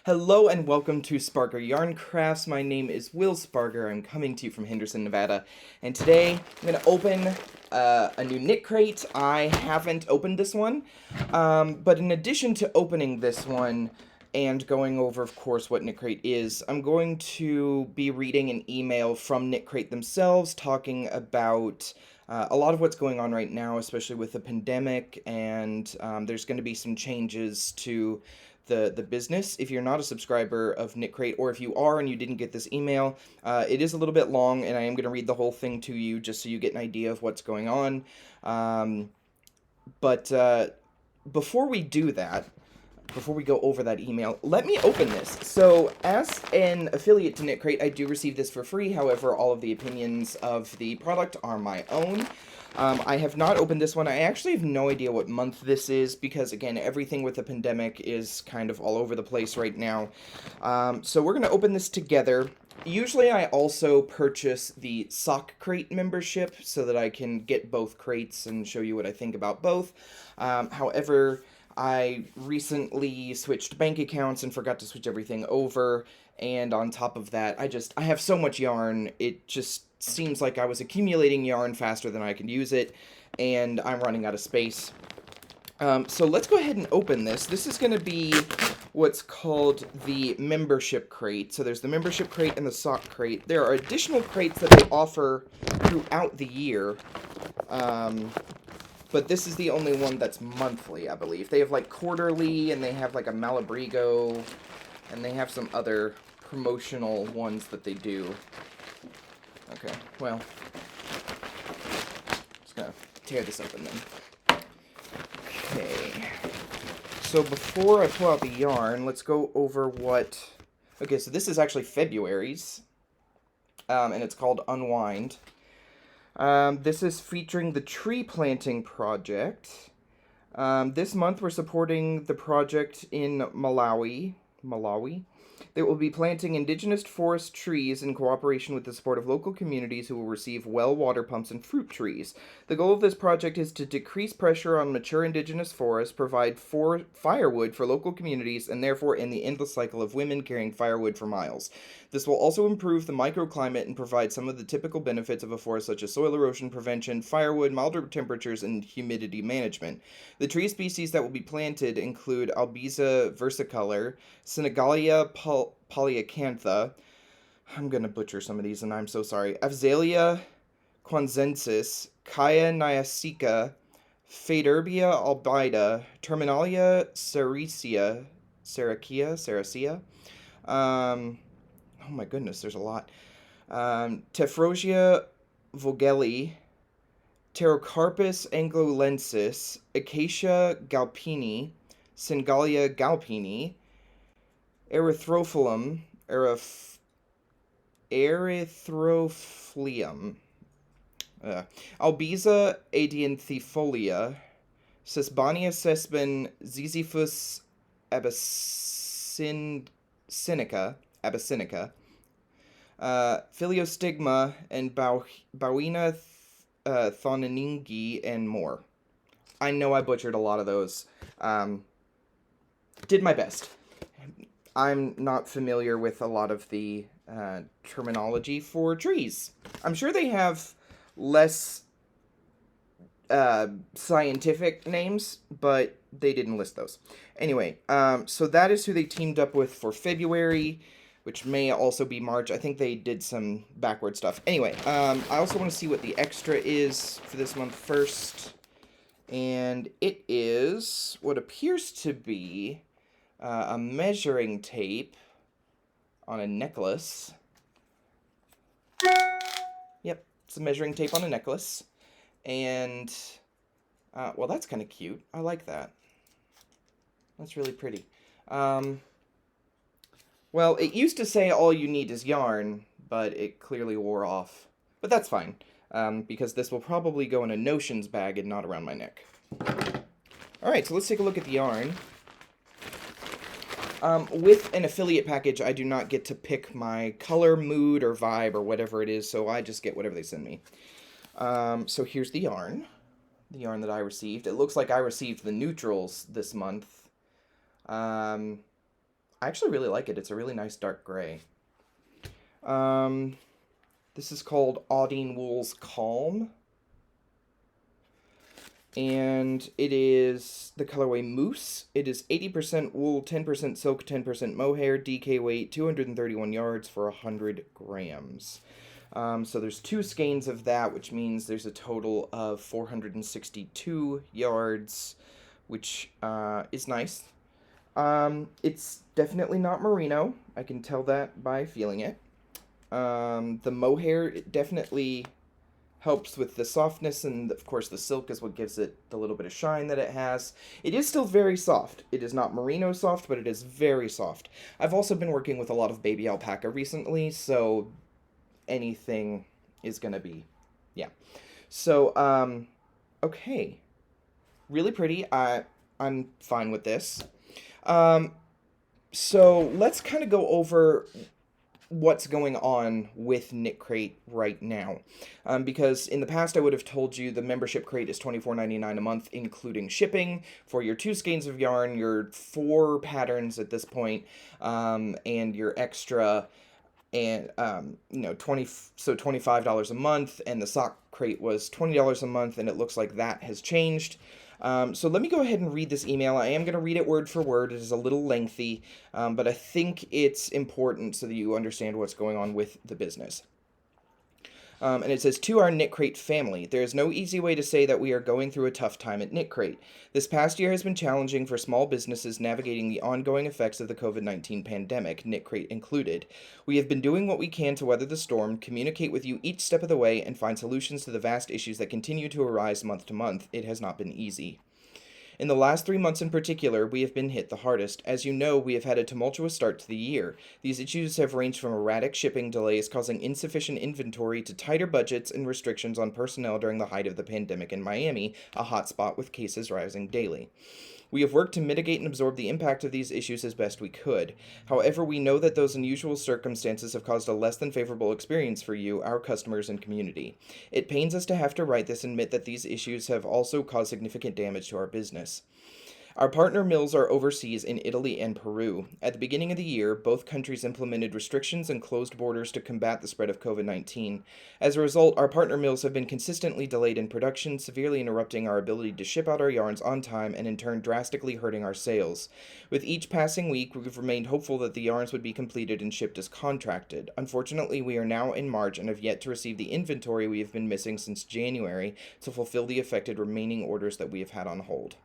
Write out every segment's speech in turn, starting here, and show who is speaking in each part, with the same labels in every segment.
Speaker 1: Hello and welcome to Spargur Yarn Crafts. My name is Will Spargur. I'm coming to you from Henderson, Nevada. And today I'm going to open a new knit crate. I haven't opened this one, but in addition to opening this one and going over, of course, what Knitcrate is, I'm going to be reading an email from Knitcrate themselves talking about a lot of what's going on right now, especially with the pandemic, and there's going to be some changes to the business. If you're not a subscriber of Knitcrate, or if you are and you didn't get this email, it is a little bit long, and I am going to read the whole thing to you just so you get an idea of what's going on. But before we do that, before we go over that email, let me open this. So, as an affiliate to Knitcrate, I do receive this for free. However, all of the opinions of the product are my own. I have not opened this one. I actually have no idea what month this is because, again, everything with the pandemic is kind of all over the place right now. So we're going to open this together. Usually I also purchase the sock crate membership so that I can get both crates and show you what I think about both. However, I recently switched bank accounts and forgot to switch everything over, and on top of that, I have so much yarn, it just seems like I was accumulating yarn faster than I could use it, and I'm running out of space. So let's go ahead and open this. This is going to be what's called the membership crate. So there's the membership crate and the sock crate. There are additional crates that they offer throughout the year, but this is the only one that's monthly, I believe. They have, like, quarterly, and they have, like, a Malabrigo, and they have some other promotional ones that they do. Okay, well, just gonna tear this open then. Okay, so before I pull out the yarn, let's go over what... Okay, so this is actually February's, and it's called Unwind. This is featuring the tree planting project. This month we're supporting the project in Malawi. They will be planting indigenous forest trees in cooperation with the support of local communities who will receive well water pumps and fruit trees. The goal of this project is to decrease pressure on mature indigenous forests, provide firewood for local communities, and therefore end the endless cycle of women carrying firewood for miles. This will also improve the microclimate and provide some of the typical benefits of a forest, such as soil erosion prevention, firewood, milder temperatures, and humidity management. The tree species that will be planted include Albizia versicolor, Senegalia polyacantha, I'm going to butcher some of these and I'm so sorry, Afzalia quanzensis, Kaya nyacica, Faderbia albida, Terminalia sericea, oh my goodness, there's a lot, Tephrosia vogeli, Pterocarpus anglolensis, Acacia galpini, Singalia galpini, Erythrophyllum, Erythrophyllum, Albizia adianthifolia, Sesbania sespen Ziziphus abyssinica, Philiostigma, and Bowina thonaningi, and more. I know I butchered a lot of those. Did my best. I'm not familiar with a lot of the terminology for trees. I'm sure they have less scientific names, but they didn't list those. Anyway, so that is who they teamed up with for February, which may also be March. I think they did some backward stuff. Anyway, I also want to see what the extra is for this month first. And it is what appears to be a measuring tape on a necklace. Yep, it's a measuring tape on a necklace. And, well, that's kind of cute. I like that. That's really pretty. Well, it used to say all you need is yarn, but it clearly wore off. But that's fine, because this will probably go in a notions bag and not around my neck. Alright, so let's take a look at the yarn. With an affiliate package, I do not get to pick my color, mood, or vibe, or whatever it is, so I just get whatever they send me. So here's the yarn that I received. It looks like I received the neutrals this month. I actually really like it. It's a really nice dark gray. Um, this is called Audine Wool's Calm. And it is the colorway Moose. It is 80% wool, 10% silk, 10% mohair, DK weight, 231 yards for 100 grams. So there's 2 skeins of that, which means there's a total of 462 yards, which is nice. It's definitely not merino. I can tell that by feeling it. The mohair definitely helps with the softness, and of course the silk is what gives it the little bit of shine that it has. It is still very soft. It is not merino soft, but it is very soft. I've also been working with a lot of baby alpaca recently, so anything is gonna be, yeah. So, okay. Really pretty. I'm fine with this. Um, so let's kind of go over what's going on with Knitcrate right now. Because in the past I would have told you the membership crate is $24.99 a month, including shipping, for your 2 skeins of yarn, your 4 patterns at this point, and your extra, and $25 a month, and the sock crate was $20 a month, and it looks like that has changed. So let me go ahead and read this email. I am going to read it word for word. It is a little lengthy, but I think it's important so that you understand what's going on with the business. And it says, to our Knitcrate family, there is no easy way to say that we are going through a tough time at Knitcrate. This past year has been challenging for small businesses navigating the ongoing effects of the COVID-19 pandemic, Knitcrate included. We have been doing what we can to weather the storm, communicate with you each step of the way, and find solutions to the vast issues that continue to arise month to month. It has not been easy. In the last 3 months in particular, we have been hit the hardest. As you know, we have had a tumultuous start to the year. These issues have ranged from erratic shipping delays causing insufficient inventory to tighter budgets and restrictions on personnel during the height of the pandemic in Miami, a hotspot with cases rising daily. We have worked to mitigate and absorb the impact of these issues as best we could. However, we know that those unusual circumstances have caused a less than favorable experience for you, our customers, and community. It pains us to have to write this and admit that these issues have also caused significant damage to our business. Our partner mills are overseas in Italy and Peru. At the beginning of the year, both countries implemented restrictions and closed borders to combat the spread of COVID-19. As a result, our partner mills have been consistently delayed in production, severely interrupting our ability to ship out our yarns on time and in turn drastically hurting our sales. With each passing week, we've remained hopeful that the yarns would be completed and shipped as contracted. Unfortunately, we are now in March and have yet to receive the inventory we have been missing since January to fulfill the affected remaining orders that we have had on hold.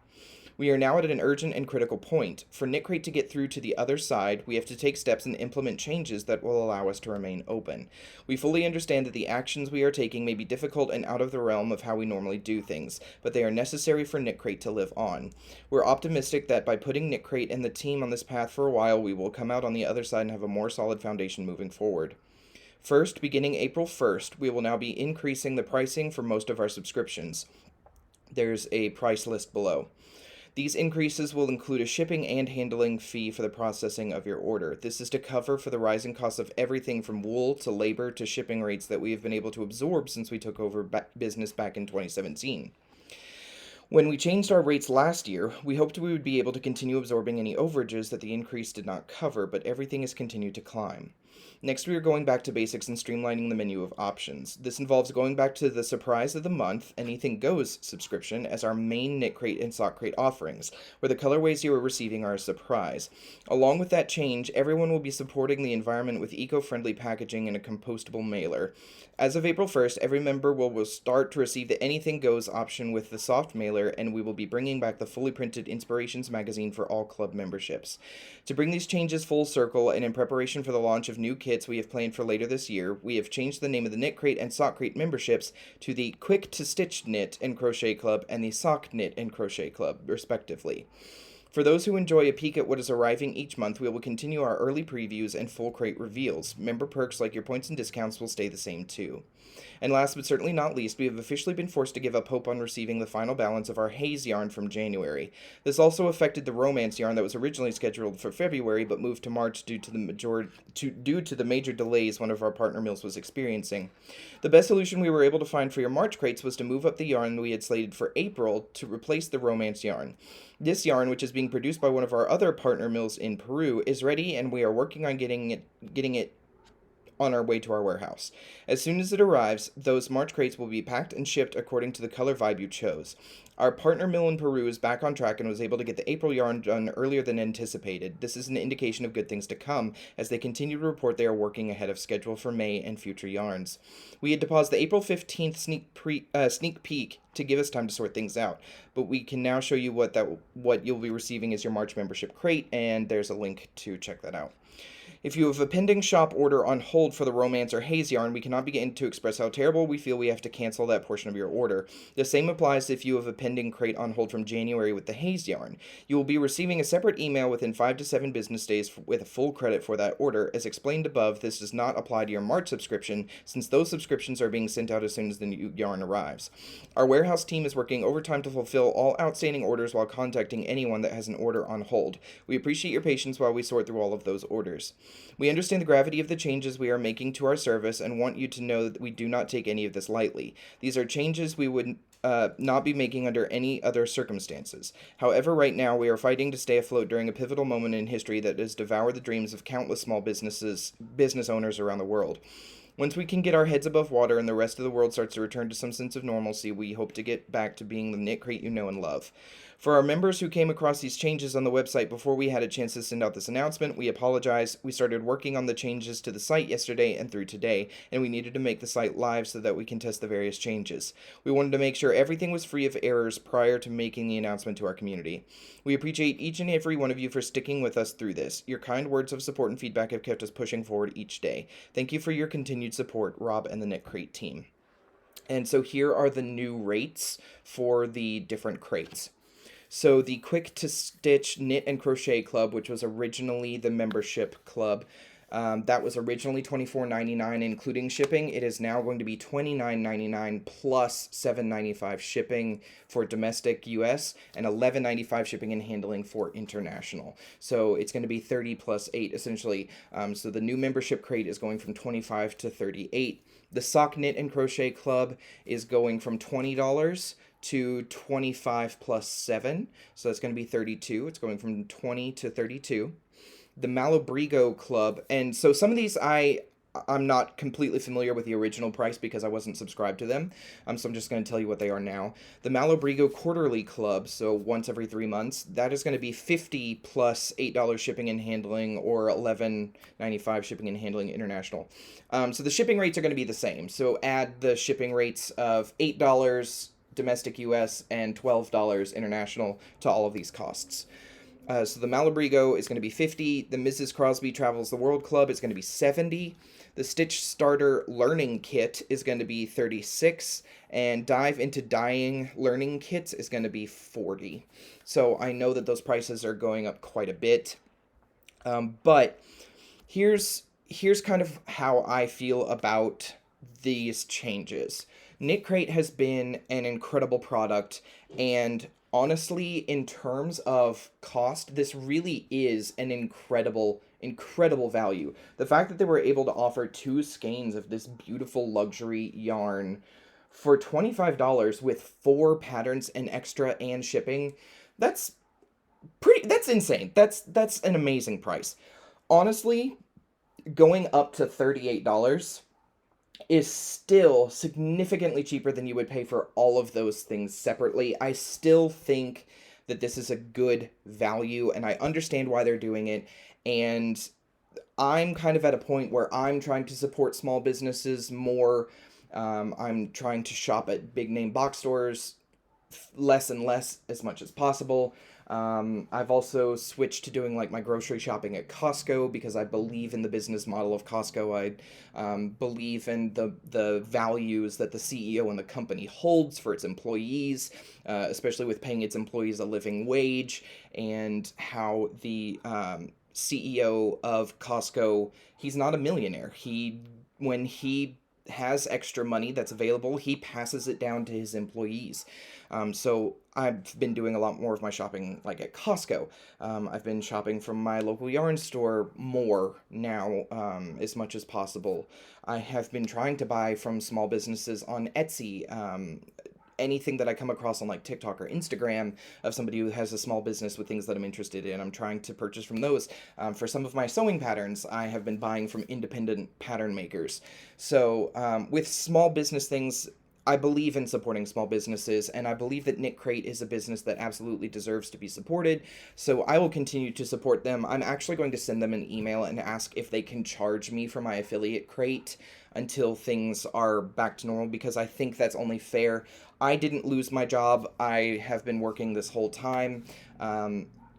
Speaker 1: We are now at an urgent and critical point. For Knitcrate to get through to the other side, we have to take steps and implement changes that will allow us to remain open. We fully understand that the actions we are taking may be difficult and out of the realm of how we normally do things, but they are necessary for Knitcrate to live on. We're optimistic that by putting Knitcrate and the team on this path for a while, we will come out on the other side and have a more solid foundation moving forward. First, beginning April 1st, we will now be increasing the pricing for most of our subscriptions. There's a price list below. These increases will include a shipping and handling fee for the processing of your order. This is to cover for the rising costs of everything from wool to labor to shipping rates that we have been able to absorb since we took over business back in 2017. When we changed our rates last year, we hoped we would be able to continue absorbing any overages that the increase did not cover, but everything has continued to climb. Next, we are going back to basics and streamlining the menu of options. This involves going back to the surprise of the month, Anything Goes subscription, as our main Knitcrate and Sock Crate offerings, where the colorways you are receiving are a surprise. Along with that change, everyone will be supporting the environment with eco-friendly packaging and a compostable mailer. As of April 1st, every member will start to receive the Anything Goes option with the soft mailer, and we will be bringing back the fully printed Inspirations magazine for all club memberships. To bring these changes full circle, and in preparation for the launch of new kits we have planned for later this year, we have changed the name of the Knitcrate and Sock Crate memberships to the Quick to Stitch Knit and Crochet Club and the Sock Knit and Crochet Club, respectively. For those who enjoy a peek at what is arriving each month, we will continue our early previews and full crate reveals. Member perks like your points and discounts will stay the same too. And last but certainly not least, we have officially been forced to give up hope on receiving the final balance of our Haze yarn from January. This also affected the Romance yarn that was originally scheduled for February but moved to March due to the major delays one of our partner mills was experiencing. The best solution we were able to find for your March crates was to move up the yarn we had slated for April to replace the Romance yarn. This yarn, which is being produced by one of our other partner mills in Peru, is ready, and we are working on getting it on our way to our warehouse. As soon as it arrives, those March crates will be packed and shipped according to the color vibe you chose. Our partner mill in Peru is back on track and was able to get the April yarn done earlier than anticipated. This is an indication of good things to come, as they continue to report they are working ahead of schedule for May and future yarns. We had to pause the April 15th sneak peek to give us time to sort things out, but we can now show you what you'll be receiving as your March membership crate, and there's a link to check that out. If you have a pending shop order on hold for the Romance or Haze yarn, we cannot begin to express how terrible we feel we have to cancel that portion of your order. The same applies if you have a pending crate on hold from January with the Haze yarn. You will be receiving a separate email within 5 to 7 business days with a full credit for that order. As explained above, this does not apply to your March subscription, since those subscriptions are being sent out as soon as the new yarn arrives. Our warehouse team is working overtime to fulfill all outstanding orders while contacting anyone that has an order on hold. We appreciate your patience while we sort through all of those orders. We understand the gravity of the changes we are making to our service and want you to know that we do not take any of this lightly. These are changes we would not be making under any other circumstances. However, right now we are fighting to stay afloat during a pivotal moment in history that has devoured the dreams of countless small business owners around the world. Once we can get our heads above water and the rest of the world starts to return to some sense of normalcy, we hope to get back to being the Knitcrate you know and love. For our members who came across these changes on the website before we had a chance to send out this announcement, we apologize. We started working on the changes to the site yesterday and through today, and we needed to make the site live so that we can test the various changes. We wanted to make sure everything was free of errors prior to making the announcement to our community. We appreciate each and every one of you for sticking with us through this. Your kind words of support and feedback have kept us pushing forward each day. Thank you for your continued support, Rob and the Knitcrate team. And so here are the new rates for the different crates. So the Quick to Stitch Knit and Crochet Club, which was originally the membership club, that was originally $24.99 including shipping. It is now going to be $29.99 plus $7.95 shipping for domestic US and $11.95 shipping and handling for international. So it's going to be 30 plus 8 essentially. So the new membership crate is going from 25 to 38. The Sock Knit and Crochet Club is going from $20 to 25 plus 7. So that's going to be 32. It's going from 20 to 32. The Malabrigo Club, and so some of these I'm not completely familiar with the original price because I wasn't subscribed to them, so I'm just going to tell you what they are now. The Malabrigo Quarterly Club, so once every 3 months, that is going to be $50 plus $8 shipping and handling, or $11.95 shipping and handling international. So the shipping rates are going to be the same, so add the shipping rates of $8 domestic US and $12 international to all of these costs. So the Malabrigo is going to be $50. The Mrs. Crosby Travels the World Club is going to be $70. The Stitch Starter Learning Kit is going to be $36. And Dive into Dyeing Learning Kits is going to be $40. So I know that those prices are going up quite a bit. But here's kind of how I feel about these changes. Knitcrate has been an incredible product, and honestly, in terms of cost, this really is an incredible value. The fact that they were able to offer 2 skeins of this beautiful luxury yarn for $25 with 4 patterns and extra and shipping, that's insane. That's an amazing price. Honestly, going up to $38 is still significantly cheaper than you would pay for all of those things separately. I still think that this is a good value, and I understand why they're doing it, and I'm kind of at a point where I'm trying to support small businesses more. I'm trying to shop at big name box stores less and less as much as possible. I've also switched to doing like my grocery shopping at Costco because I believe in the business model of Costco. I believe in the values that the CEO and the company holds for its employees, especially with paying its employees a living wage, and how the CEO of Costco, he's not a millionaire. When he has extra money that's available, he passes it down to his employees. So I've been doing a lot more of my shopping like at Costco. I've been shopping from my local yarn store more now, as much as possible. I have been trying to buy from small businesses on Etsy. Anything that I come across on like TikTok or Instagram of somebody who has a small business with things that I'm interested in, I'm trying to purchase from those. For some of my sewing patterns, I have been buying from independent pattern makers. So with small business things, I believe in supporting small businesses, and I believe that Knitcrate is a business that absolutely deserves to be supported, so I will continue to support them. I'm actually going to send them an email and ask if they can charge me for my affiliate crate until things are back to normal, because I think that's only fair. I didn't lose my job. I have been working this whole time.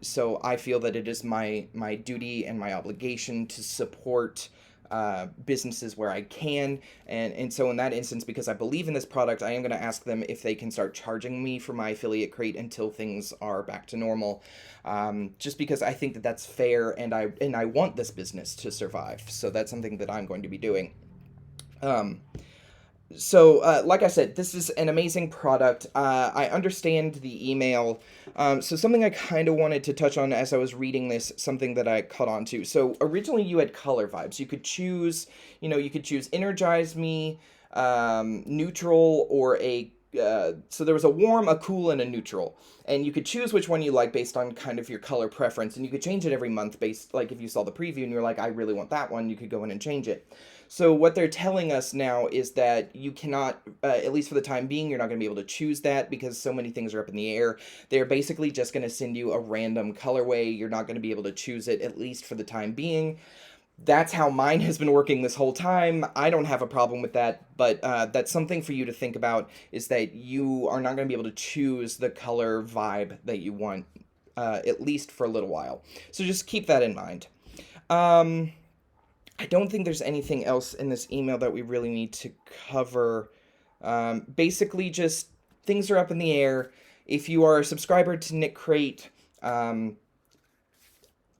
Speaker 1: So I feel that it is my duty and my obligation to support businesses where I can. And so in that instance, because I believe in this product, I am going to ask them if they can start charging me for my affiliate crate until things are back to normal. Just because I think that that's fair, and I want this business to survive. So that's something that I'm going to be doing. Like I said, this is an amazing product. I understand the email. So something I kind of wanted to touch on as I was reading this, something that I caught on to. So originally you had color vibes. You could choose, you could choose Energize Me, neutral, or a so there was a warm, a cool, and a neutral, and you could choose which one you like based on kind of your color preference, and you could change it every month based, like if you saw the preview and you're like, I really want that one, you could go in and change it. So what they're telling us now is that you cannot, at least for the time being, you're not going to be able to choose that because so many things are up in the air. They're basically just going to send you a random colorway. You're not going to be able to choose it, at least for the time being. That's how mine has been working this whole time. I don't have a problem with that, but that's something for you to think about, is that you are not going to be able to choose the color vibe that you want, at least for a little while. So just keep that in mind. I don't think there's anything else in this email that we really need to cover. Basically, just things are up in the air. If you are a subscriber to Knitcrate,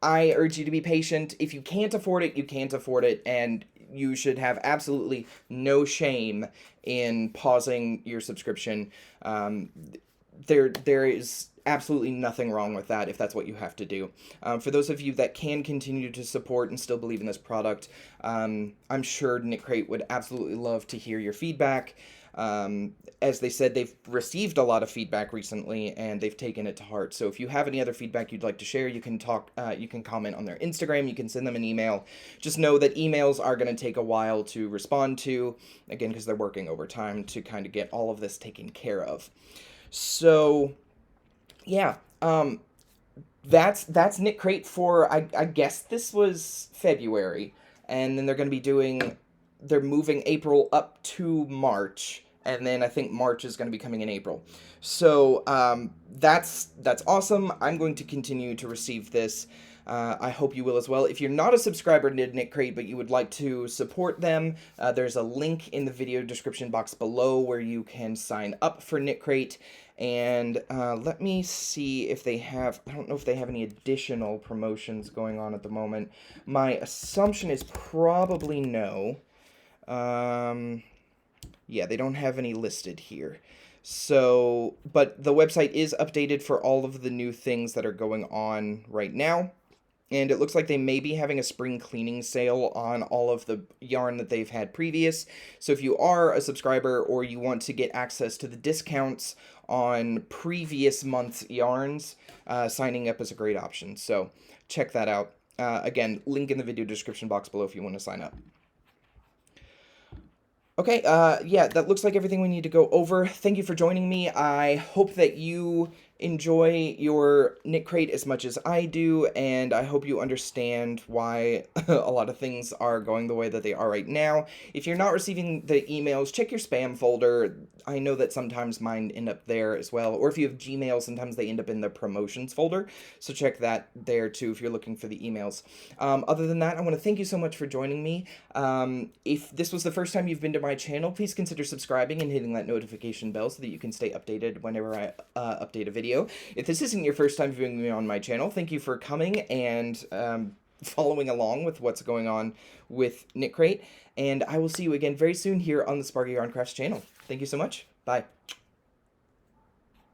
Speaker 1: I urge you to be patient. If you can't afford it, you can't afford it, and you should have absolutely no shame in pausing your subscription. There is absolutely nothing wrong with that if that's what you have to do. For those of you that can continue to support and still believe in this product, I'm sure Knitcrate would absolutely love to hear your feedback. As they said, they've received a lot of feedback recently, and they've taken it to heart. So if you have any other feedback you'd like to share, you can you can comment on their Instagram, you can send them an email. Just know that emails are going to take a while to respond to, again, because they're working overtime to kind of get all of this taken care of. So, yeah, that's Knitcrate for, I guess this was February, and then they're going to be they're moving April up to March, and then I think March is going to be coming in April. So that's awesome. I'm going to continue to receive this. I hope you will as well. If you're not a subscriber to Knitcrate, but you would like to support them, there's a link in the video description box below where you can sign up for Knitcrate. And let me see if they have, I don't know if they have any additional promotions going on at the moment. My assumption is probably no. Yeah, they don't have any listed here. So, but the website is updated for all of the new things that are going on right now. And it looks like they may be having a spring cleaning sale on all of the yarn that they've had previous. So if you are a subscriber or you want to get access to the discounts on previous month's yarns, signing up is a great option. So check that out. Again, link in the video description box below if you want to sign up. Okay, yeah, that looks like everything we need to go over. Thank you for joining me. I hope that you enjoy your Knitcrate as much as I do, and I hope you understand why a lot of things are going the way that they are right now. If you're not receiving the emails, check your spam folder. I know that sometimes mine end up there as well, or if you have Gmail, sometimes they end up in the promotions folder, so check that there too if you're looking for the emails. Other than that, I want to thank you so much for joining me. If this was the first time you've been to my channel, please consider subscribing and hitting that notification bell so that you can stay updated whenever I update a video. If this isn't your first time viewing me on my channel, thank you for coming, and following along with what's going on with Knitcrate. And I will see you again very soon here on the Spargur Yarn Crafts channel. Thank you so much. Bye.